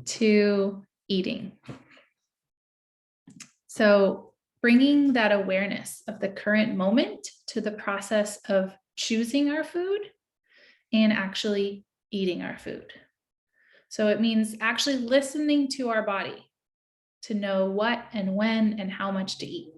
to eating. So bringing that awareness of the current moment to the process of choosing our food and actually eating our food. So it means actually listening to our body to know what and when and how much to eat.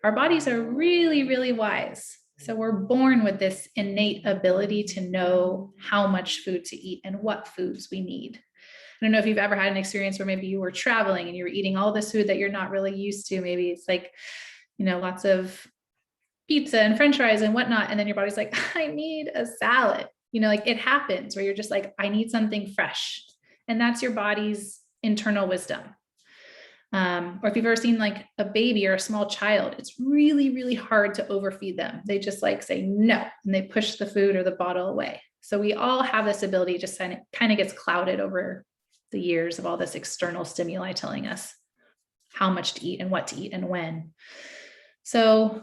Our bodies are really, really wise. So we're born with this innate ability to know how much food to eat and what foods we need. I don't know if you've ever had an experience where maybe you were traveling and you were eating all this food that you're not really used to. Maybe it's like, lots of pizza and French fries and whatnot. And then your body's like, I need a salad. Like it happens where you're just like, I need something fresh. And that's your body's internal wisdom. Or if you've ever seen like a baby or a small child, it's really, really hard to overfeed them. They just like say no, and they push the food or the bottle away. So we all have this ability, just kind of gets clouded over the years of all this external stimuli telling us how much to eat and what to eat and when. So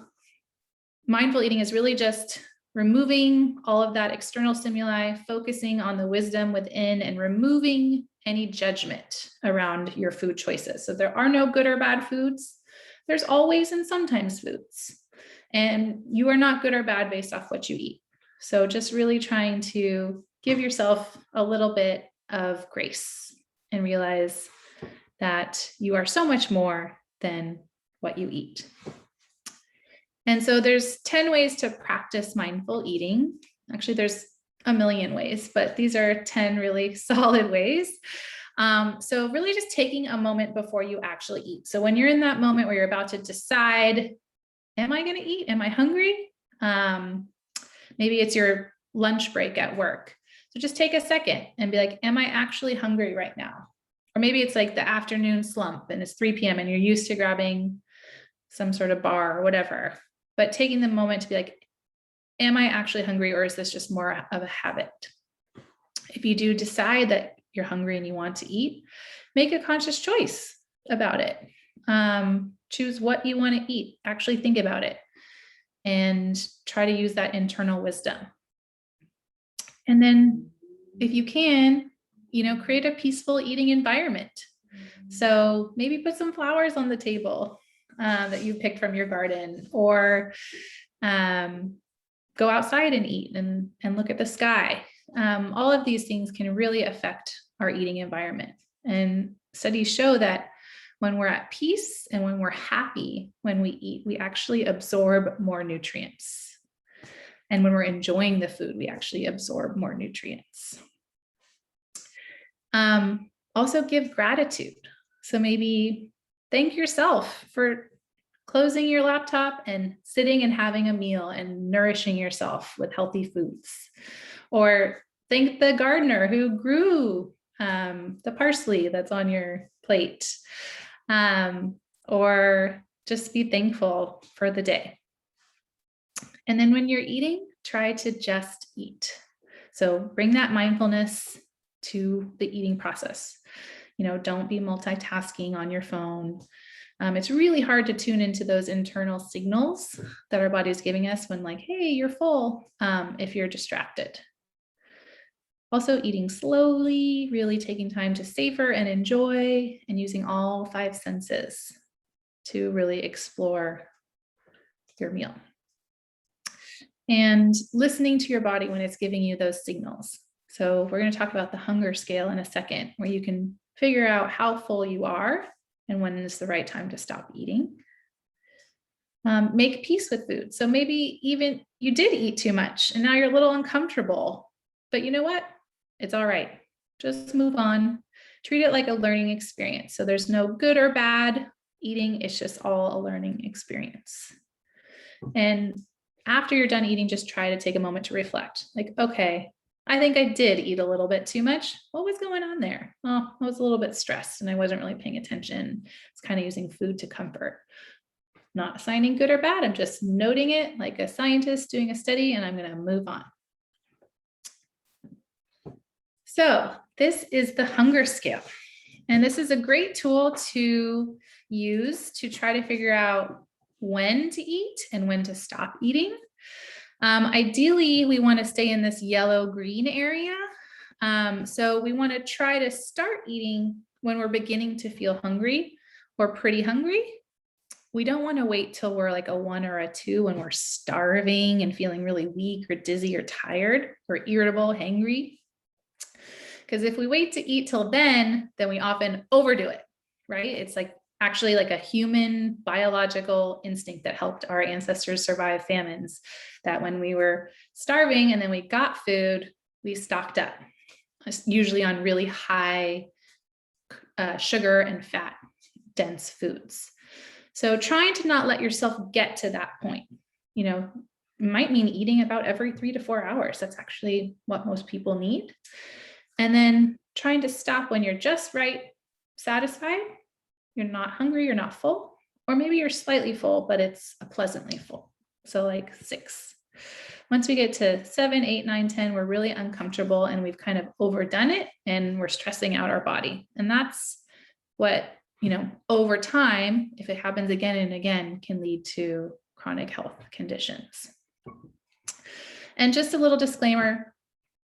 mindful eating is really just removing all of that external stimuli, focusing on the wisdom within and removing any judgment around your food choices. So there are no good or bad foods. There's always and sometimes foods. And you are not good or bad based off what you eat. So just really trying to give yourself a little bit of grace and realize that you are so much more than what you eat. And so there's 10 ways to practice mindful eating. Actually, there's a million ways, but these are 10 really solid ways. So really just taking a moment before you actually eat. So when you're in that moment where you're about to decide, am I going to eat? Am I hungry? Maybe it's your lunch break at work. So just take a second and be like, am I actually hungry right now? Or maybe it's like the afternoon slump and it's 3 p.m. and you're used to grabbing some sort of bar or whatever, but taking the moment to be like, am I actually hungry, or is this just more of a habit? If you do decide that you're hungry and you want to eat, make a conscious choice about it. Choose what you want to eat. Actually think about it and try to use that internal wisdom. And then if you can, create a peaceful eating environment. So maybe put some flowers on the table that you picked from your garden, or go outside and eat and look at the sky. All of these things can really affect our eating environment. And studies show that when we're at peace and when we're happy, when we eat, we actually absorb more nutrients. And when we're enjoying the food, we actually absorb more nutrients. Also give gratitude. So maybe thank yourself for closing your laptop and sitting and having a meal and nourishing yourself with healthy foods. Or thank the gardener who grew the parsley that's on your plate. Or just be thankful for the day. And then when you're eating, try to just eat. So bring that mindfulness to the eating process. Don't be multitasking on your phone. It's really hard to tune into those internal signals that our body is giving us when like, hey, you're full, if you're distracted. Also eating slowly, really taking time to savor and enjoy, and using all 5 senses to really explore your meal. And listening to your body when it's giving you those signals. So we're going to talk about the hunger scale in a second, where you can figure out how full you are and when is the right time to stop eating. Make peace with food. So maybe even you did eat too much and now you're a little uncomfortable, but you know what? It's all right. Just move on. Treat it like a learning experience. So there's no good or bad eating. It's just all a learning experience. And after you're done eating, just try to take a moment to reflect. Like, okay, I think I did eat a little bit too much. What was going on there? Oh, I was a little bit stressed and I wasn't really paying attention. It's kind of using food to comfort. Not assigning good or bad. I'm just noting it like a scientist doing a study, and I'm going to move on. So this is the hunger scale. And this is a great tool to use to try to figure out when to eat and when to stop eating. Ideally, we want to stay in this yellow-green area. So we want to try to start eating when we're beginning to feel hungry or pretty hungry. We don't want to wait till we're like a 1 or a 2 when we're starving and feeling really weak or dizzy or tired or irritable, hangry. Because if we wait to eat till then we often overdo it, right? It's like actually like a human biological instinct that helped our ancestors survive famines, that when we were starving and then we got food, we stocked up, usually on really high sugar and fat dense foods. So trying to not let yourself get to that point, might mean eating about every 3 to 4 hours. That's actually what most people need. And then trying to stop when you're just right, satisfied, you're not hungry, you're not full, or maybe you're slightly full, but it's a pleasantly full. So like 6. Once we get to 7, 8, 9, 10, we're really uncomfortable and we've kind of overdone it and we're stressing out our body. And that's what, over time, if it happens again and again, can lead to chronic health conditions. And just a little disclaimer,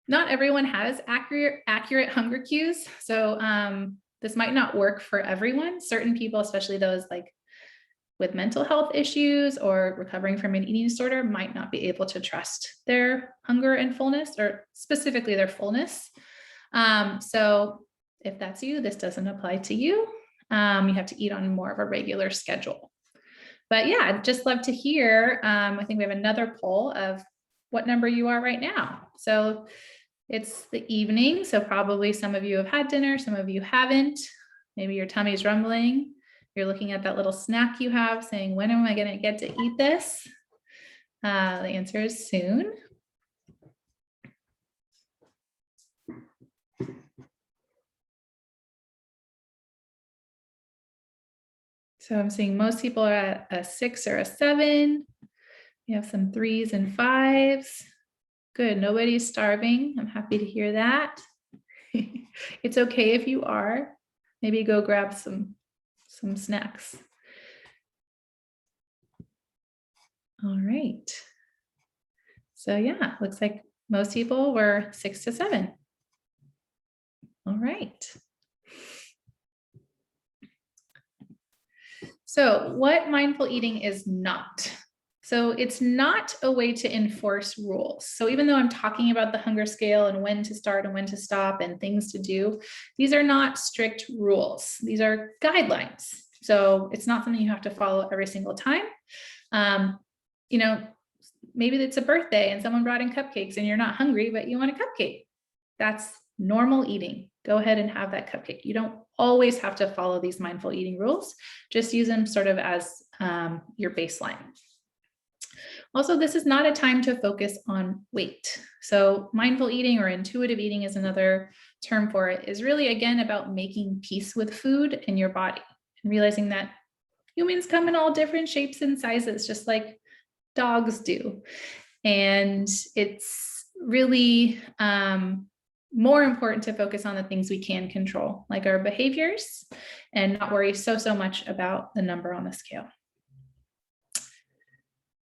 not everyone has accurate hunger cues. So this might not work for everyone. Certain people, especially those like with mental health issues or recovering from an eating disorder, might not be able to trust their hunger and fullness, or specifically their fullness. So if that's you, this doesn't apply to you. You have to eat on more of a regular schedule. But yeah, I'd just love to hear, I think we have another poll of what number you are right now. So it's the evening, so probably some of you have had dinner, some of you haven't. Maybe your tummy's rumbling. You're looking at that little snack you have saying, when am I going to get to eat this? The answer is soon. So I'm seeing most people are at a 6 or a 7. We have some 3s and 5s. Good, nobody's starving. I'm happy to hear that. It's okay if you are. Maybe go grab some snacks. All right. So yeah, looks like most people were 6 to 7. All right. So what mindful eating is not. So it's not a way to enforce rules. So even though I'm talking about the hunger scale and when to start and when to stop and things to do, these are not strict rules. These are guidelines. So it's not something you have to follow every single time. Maybe it's a birthday and someone brought in cupcakes and you're not hungry, but you want a cupcake. That's normal eating. Go ahead and have that cupcake. You don't always have to follow these mindful eating rules. Just use them sort of as your baseline. Also, this is not a time to focus on weight. So mindful eating, or intuitive eating is another term for it, is really, again, about making peace with food and your body and realizing that humans come in all different shapes and sizes, just like dogs do. And it's really more important to focus on the things we can control, like our behaviors, and not worry so much about the number on the scale.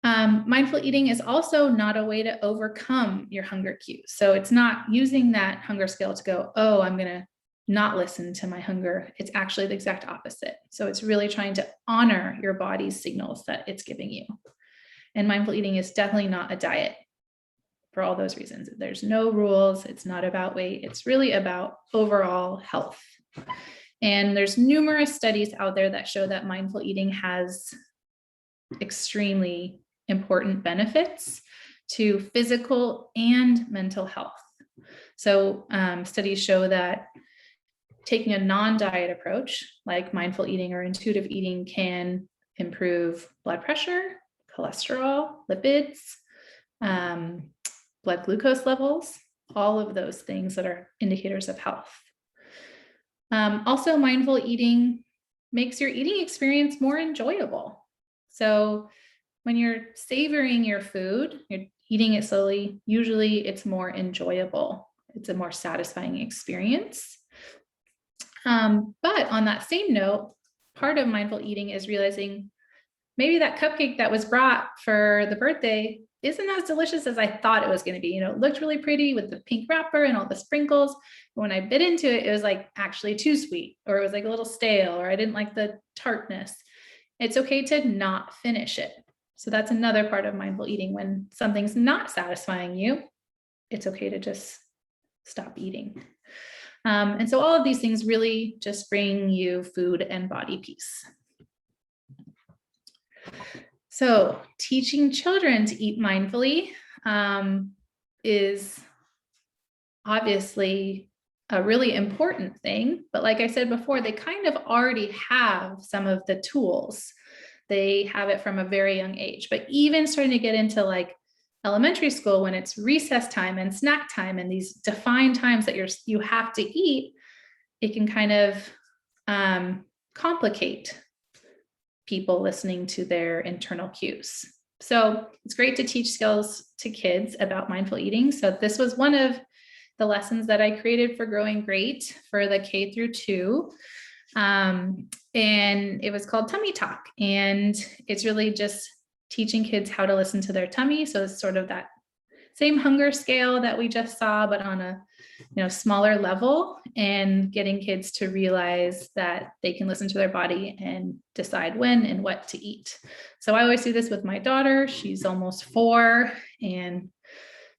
Mindful eating is also not a way to overcome your hunger cues. So it's not using that hunger scale to go, oh, I'm going to not listen to my hunger. It's actually the exact opposite. So it's really trying to honor your body's signals that it's giving you. And mindful eating is definitely not a diet for all those reasons. There's no rules. It's not about weight. It's really about overall health. And there's numerous studies out there that show that mindful eating has extremely important benefits to physical and mental health. So studies show that taking a non-diet approach like mindful eating or intuitive eating can improve blood pressure, cholesterol, lipids, blood glucose levels, all of those things that are indicators of health. Also, mindful eating makes your eating experience more enjoyable. So when you're savoring your food, you're eating it slowly, usually it's more enjoyable. It's a more satisfying experience. But on that same note, part of mindful eating is realizing maybe that cupcake that was brought for the birthday isn't as delicious as I thought it was going to be. You know, it looked really pretty with the pink wrapper and all the sprinkles. But when I bit into it, it was like actually too sweet, or it was like a little stale, or I didn't like the tartness. It's okay to not finish it. So that's another part of mindful eating. When something's not satisfying you, it's okay to just stop eating. And so all of these things really just bring you food and body peace. So teaching children to eat mindfully is obviously a really important thing. But like I said before, they kind of already have some of the tools. They have it from a very young age. But even starting to get into like elementary school, when it's recess time and snack time and these defined times that you have to eat, it can kind of complicate people listening to their internal cues. So it's great to teach skills to kids about mindful eating. So this was one of the lessons that I created for GrowingGreat for the K through 2. And it was called Tummy Talk. And it's really just teaching kids how to listen to their tummy. So it's sort of that same hunger scale that we just saw, but on a smaller level, and getting kids to realize that they can listen to their body and decide when and what to eat. So I always do this with my daughter. She's almost 4, and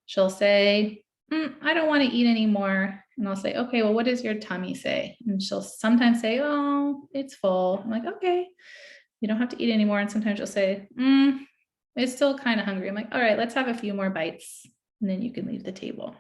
she'll say, I don't want to eat anymore. And I'll say, okay, well, what does your tummy say? And she'll sometimes say, oh, it's full. I'm like, okay, you don't have to eat anymore. And sometimes she'll say, it's still kind of hungry. I'm like, all right, let's have a few more bites, and then you can leave the table.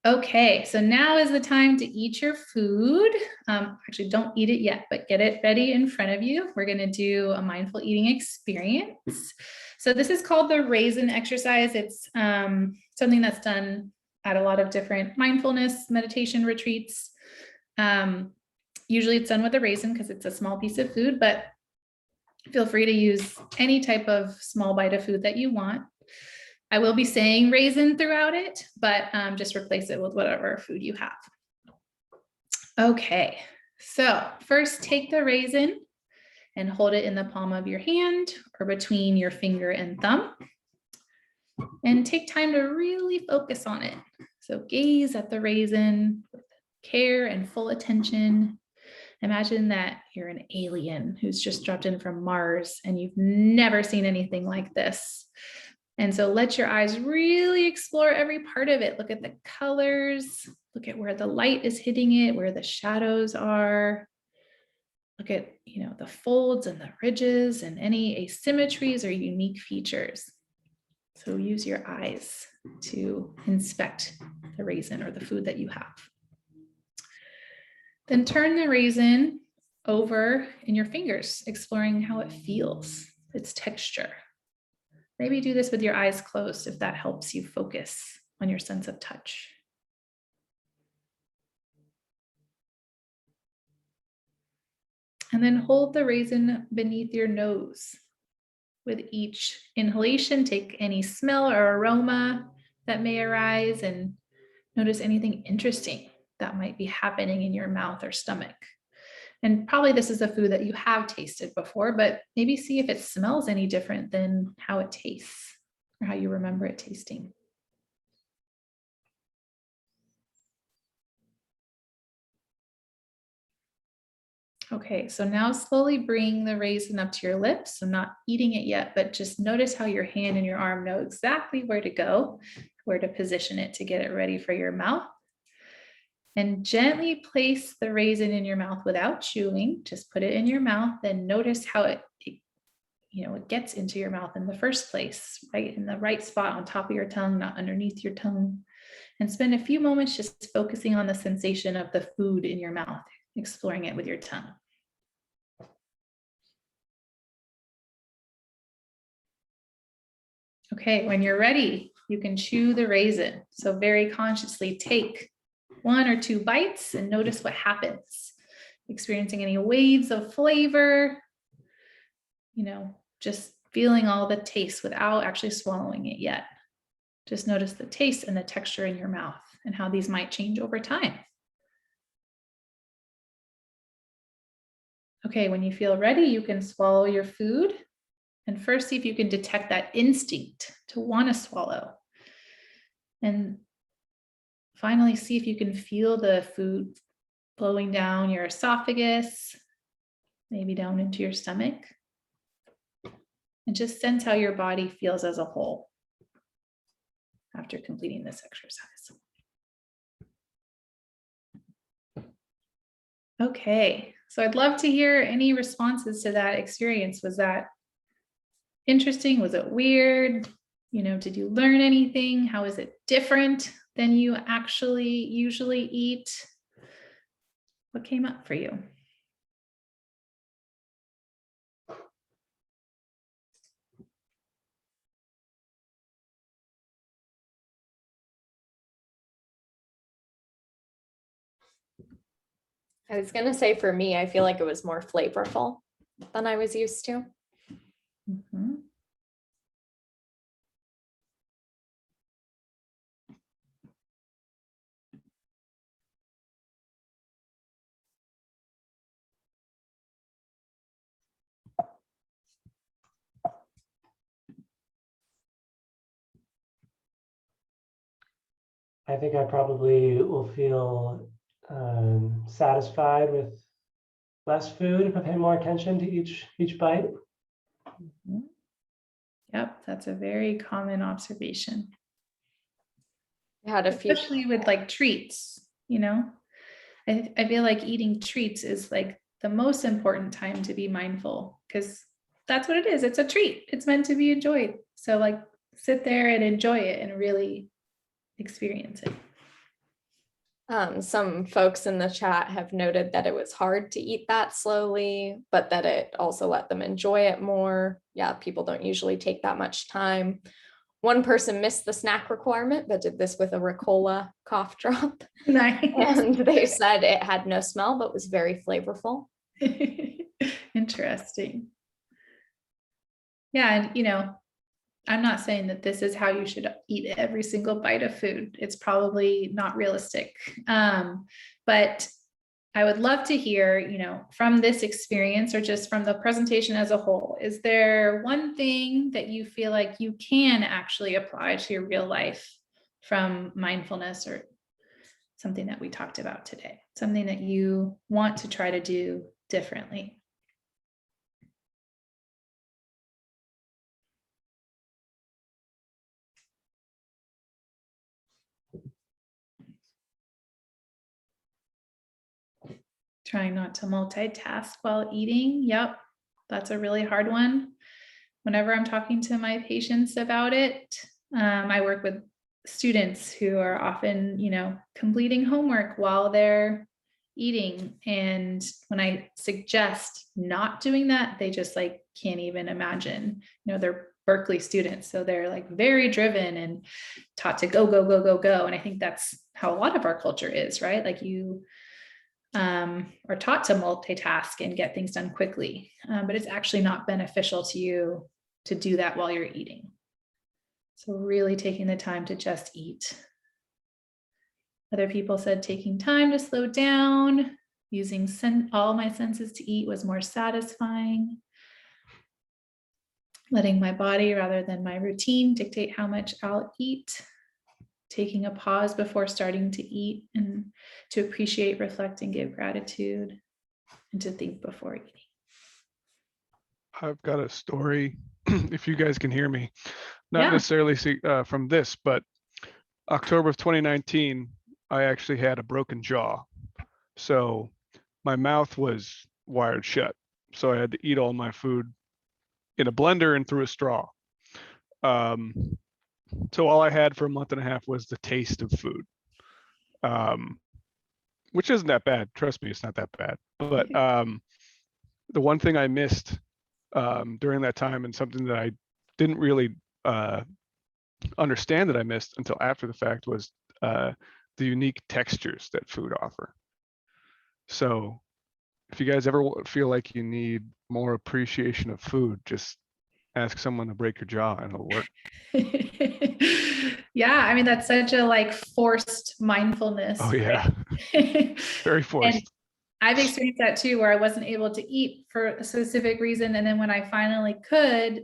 Okay, so now is the time to eat your food. Actually, don't eat it yet, but get it ready in front of you. We're going to do a mindful eating experience. So this is called the raisin exercise. It's something that's done at a lot of different mindfulness meditation retreats. Usually it's done with a raisin because it's a small piece of food, but feel free to use any type of small bite of food that you want. I will be saying raisin throughout it, but just replace it with whatever food you have. Okay, so first take the raisin and hold it in the palm of your hand or between your finger and thumb. And take time to really focus on it. So gaze at the raisin with care and full attention. Imagine that you're an alien who's just dropped in from Mars and you've never seen anything like this. And so let your eyes really explore every part of it. Look at the colors, look at where the light is hitting it, where the shadows are. Look at, the folds and the ridges and any asymmetries or unique features. So use your eyes to inspect the raisin or the food that you have. Then turn the raisin over in your fingers, exploring how it feels, its texture. Maybe do this with your eyes closed if that helps you focus on your sense of touch. And then hold the raisin beneath your nose. With each inhalation, take any smell or aroma that may arise and notice anything interesting that might be happening in your mouth or stomach. And probably this is a food that you have tasted before, but maybe see if it smells any different than how it tastes or how you remember it tasting. Okay, so now slowly bring the raisin up to your lips. So not eating it yet, but just notice how your hand and your arm know exactly where to go, where to position it to get it ready for your mouth. And gently place the raisin in your mouth without chewing. Just put it in your mouth and notice how it gets into your mouth in the first place, right in the right spot on top of your tongue, not underneath your tongue. And spend a few moments just focusing on the sensation of the food in your mouth, exploring it with your tongue. Okay, when you're ready, you can chew the raisin. So very consciously take 1 or 2 bites and notice what happens. Experiencing any waves of flavor, just feeling all the taste without actually swallowing it yet. Just notice the taste and the texture in your mouth and how these might change over time. Okay, when you feel ready, you can swallow your food And first, see if you can detect that instinct to want to swallow. And finally, see if you can feel the food flowing down your esophagus, maybe down into your stomach. And just sense how your body feels as a whole after completing this exercise. Okay, so I'd love to hear any responses to that experience. Was that interesting? Was it weird? Did you learn anything? How is it different than you actually usually eat? What came up for you? I was going to say for me, I feel like it was more flavorful than I was used to. Mm-hmm. I think I probably will feel satisfied with less food if I pay more attention to each bite. Mm-hmm. Yep, that's a very common observation. I had a few, Especially with like treats, I feel like eating treats is like the most important time to be mindful, because that's what it is. It's a treat. It's meant to be enjoyed. So like sit there and enjoy it and really experience it. some folks in the chat have noted that it was hard to eat that slowly, but that it also let them enjoy it more. Yeah, people don't usually take that much time. One person missed the snack requirement, but did this with a Ricola cough drop. Nice. And they said it had no smell, but was very flavorful. Interesting. Yeah, and I'm not saying that this is how you should eat every single bite of food. It's probably not realistic. But I would love to hear, from this experience or just from the presentation as a whole, is there one thing that you feel like you can actually apply to your real life from mindfulness, or something that we talked about today, something that you want to try to do differently? Trying not to multitask while eating. Yep, that's a really hard one. Whenever I'm talking to my patients about it, I work with students who are often, completing homework while they're eating. And when I suggest not doing that, they just like can't even imagine. They're Berkeley students, so they're like very driven and taught to go, go, go, go, go. And I think that's how a lot of our culture is, right? Like you are taught to multitask and get things done quickly, but it's actually not beneficial to you to do that while you're eating. So really taking the time to just eat. Other people said taking time to slow down, using all my senses to eat was more satisfying. Letting my body rather than my routine dictate how much I'll eat. Taking a pause before starting to eat, and to appreciate, reflect, and give gratitude, and to think before eating. I've got a story, if you guys can hear me, not Yeah. necessarily from this, but October of 2019, I actually had a broken jaw. So my mouth was wired shut. So I had to eat all my food in a blender and through a straw. So all I had for a month and a half was the taste of food, which isn't that bad. Trust me, it's not that bad. But the one thing I missed during that time, and something that I didn't really understand that I missed until after the fact, was the unique textures that food offer. So if you guys ever feel like you need more appreciation of food, just ask someone to break your jaw and it'll work. Yeah, I mean, that's such a like forced mindfulness. Oh yeah, Right? very forced. And I've experienced that too, where I wasn't able to eat for a specific reason. And then when I finally could,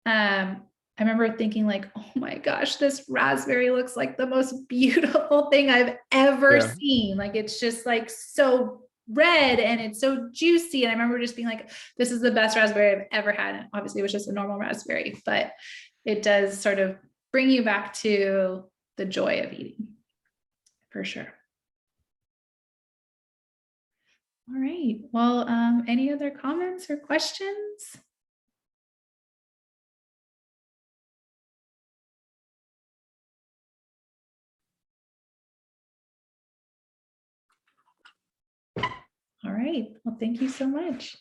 I remember thinking like, oh my gosh, this raspberry looks like the most beautiful thing I've ever Yeah. seen. Like, it's just like so red and it's so juicy. And I remember just being like, this is the best raspberry I've ever had. And obviously it was just a normal raspberry, but it does sort of bring you back to the joy of eating, for sure. All right. Well, any other comments or questions? All right. Well, thank you so much.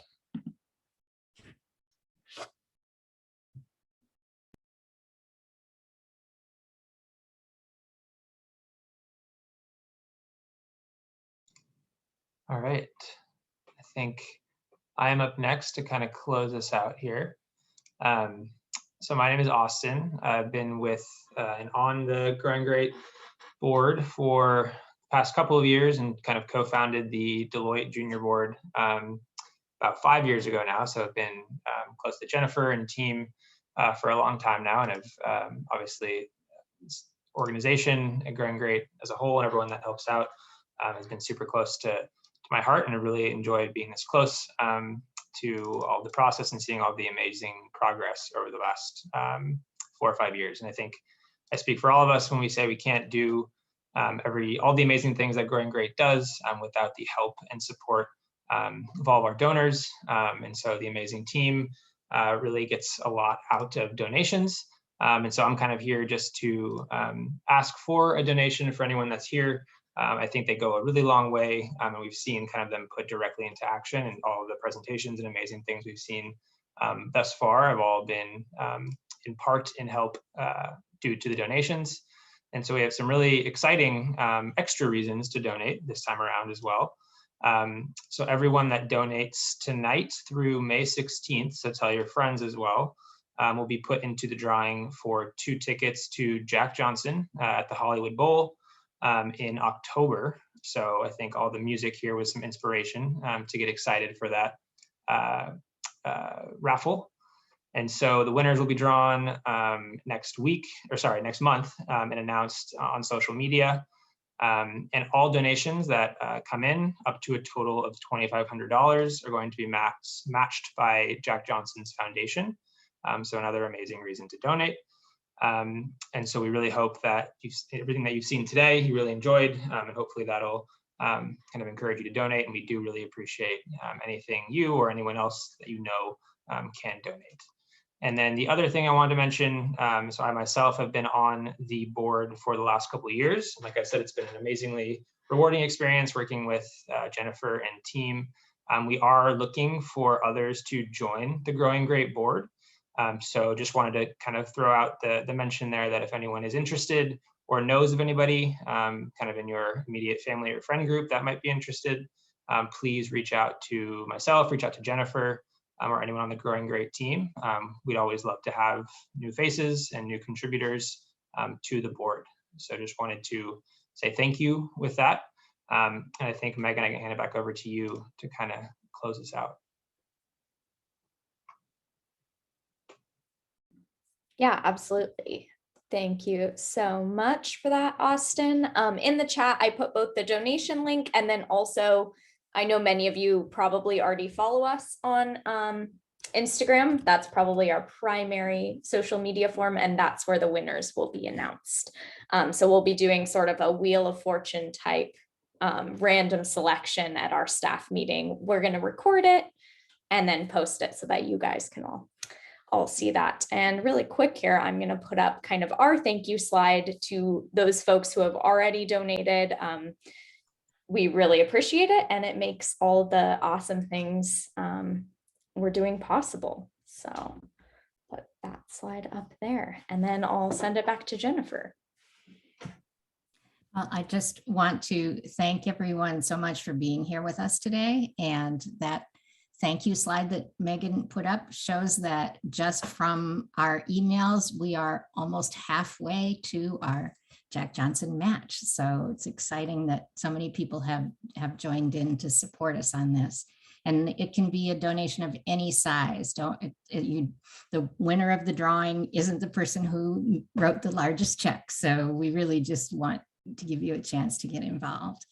All right. I think I am up next to kind of close us out here. So my name is Austin. I've been with and on the GrowingGreat board for the past couple of years and kind of co-founded the Deloitte Junior Board about 5 years ago now. So I've been close to Jennifer and team for a long time now, and I've obviously this organization and GrowingGreat as a whole and everyone that helps out has been super close to my heart, and I really enjoyed being this close to all the process and seeing all the amazing progress over the last 4 or 5 years. And I think I speak for all of us when we say we can't do all the amazing things that GrowingGreat does without the help and support of all of our donors. And so the amazing team really gets a lot out of donations. And so I'm kind of here just to ask for a donation for anyone that's here. I think they go a really long way, and we've seen kind of them put directly into action, and all of the presentations and amazing things we've seen thus far have all been in part in help due to the donations. And so we have some really exciting extra reasons to donate this time around as well. So everyone that donates tonight through May 16th, so tell your friends as well, will be put into the drawing for 2 tickets to Jack Johnson at the Hollywood Bowl in October. So I think all the music here was some inspiration to get excited for that raffle. And so the winners will be drawn next month and announced on social media. And all donations that come in up to a total of $2,500 are going to be matched by Jack Johnson's foundation. So another amazing reason to donate. And so we really hope that everything that you've seen today, you really enjoyed, and hopefully that'll kind of encourage you to donate. And we do really appreciate anything you or anyone else that you know can donate. And then the other thing I wanted to mention, so I myself have been on the board for the last couple of years. Like I said, it's been an amazingly rewarding experience working with Jennifer and team. We are looking for others to join the GrowingGreat board. So just wanted to kind of throw out the mention there that if anyone is interested or knows of anybody kind of in your immediate family or friend group that might be interested, please reach out to myself, reach out to Jennifer, or anyone on the GrowingGreat team. We'd always love to have new faces and new contributors to the board. So just wanted to say thank you with that. And I think, Megan, I can hand it back over to you to kind of close us out. Yeah, absolutely. Thank you so much for that, Austin. In the chat, I put both the donation link and then also, I know many of you probably already follow us on Instagram. That's probably our primary social media form, and that's where the winners will be announced. So we'll be doing sort of a Wheel of Fortune type random selection at our staff meeting. We're going to record it and then post it so that you guys can all see that. And really quick here, I'm going to put up kind of our thank you slide to those folks who have already donated. We really appreciate it, and it makes all the awesome things we're doing possible. So put that slide up there, and then I'll send it back to Jennifer. Well, I just want to thank everyone so much for being here with us today. And that thank you slide that Megan put up shows that just from our emails, we are almost halfway to our Jack Johnson match. So it's exciting that so many people have joined in to support us on this. And it can be a donation of any size. The winner of the drawing isn't the person who wrote the largest check. So we really just want to give you a chance to get involved.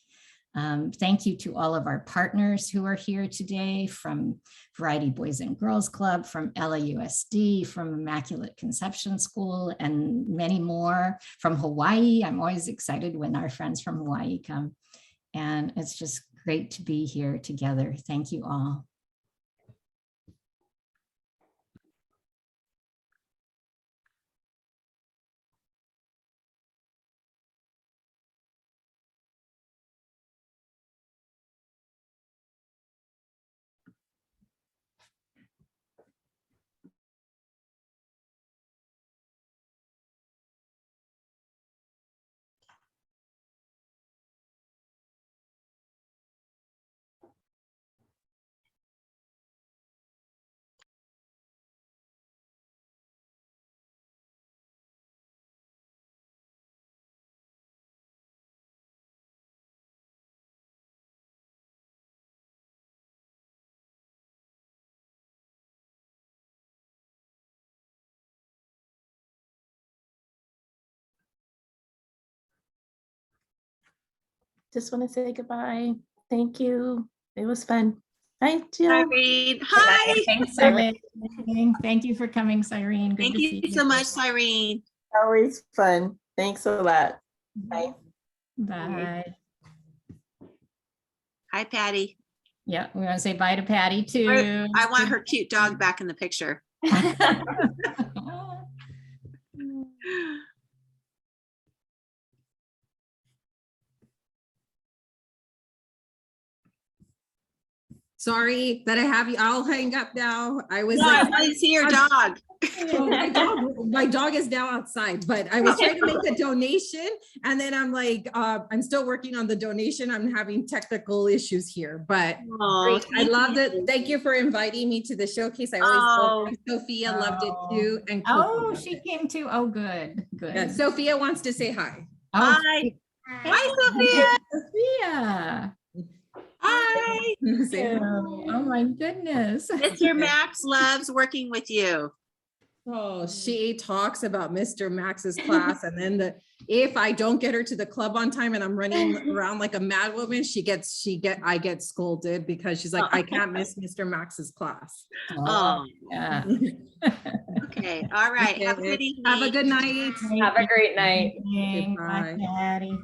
Thank you to all of our partners who are here today, from Variety Boys and Girls Club, from LAUSD, from Immaculate Conception School, and many more, from Hawaii. I'm always excited when our friends from Hawaii come. And it's just great to be here together. Thank you all. Just want to say goodbye. Thank you. It was fun. Bye, Jill. Irene. Hi. Thanks, Irene. Thank you for coming, Irene. Good Thank to see you so much, Irene. Always fun. Thanks a lot. Bye. Bye. Hi, Patty. Yeah, we want to say bye to Patty too. I want her cute dog back in the picture. Sorry that I have you. I'll hang up now. I was No, I want to see your dog. my dog is now outside, but I was trying to make a donation, and then I'm like, I'm still working on the donation. I'm having technical issues here, but Oh, I loved it. Thank you for inviting me to the showcase. I always love Sophia loved it too, and Coco Oh, loved she it. came too. Oh, good, good. Yeah, Sophia wants to say hi. Oh, Hi. Hi, Sophia. Sophia. Hi. Say hi. Oh my goodness. Mr. Max loves working with you. Oh, she talks about Mr. Max's class, and then if I don't get her to the club on time and I'm running around like a mad woman, I get scolded because she's like, I can't miss Mr. Max's class. Oh, Yeah. okay. All right. Have a good evening. Have a good night. Have a great night. Bye, Bye. Patty.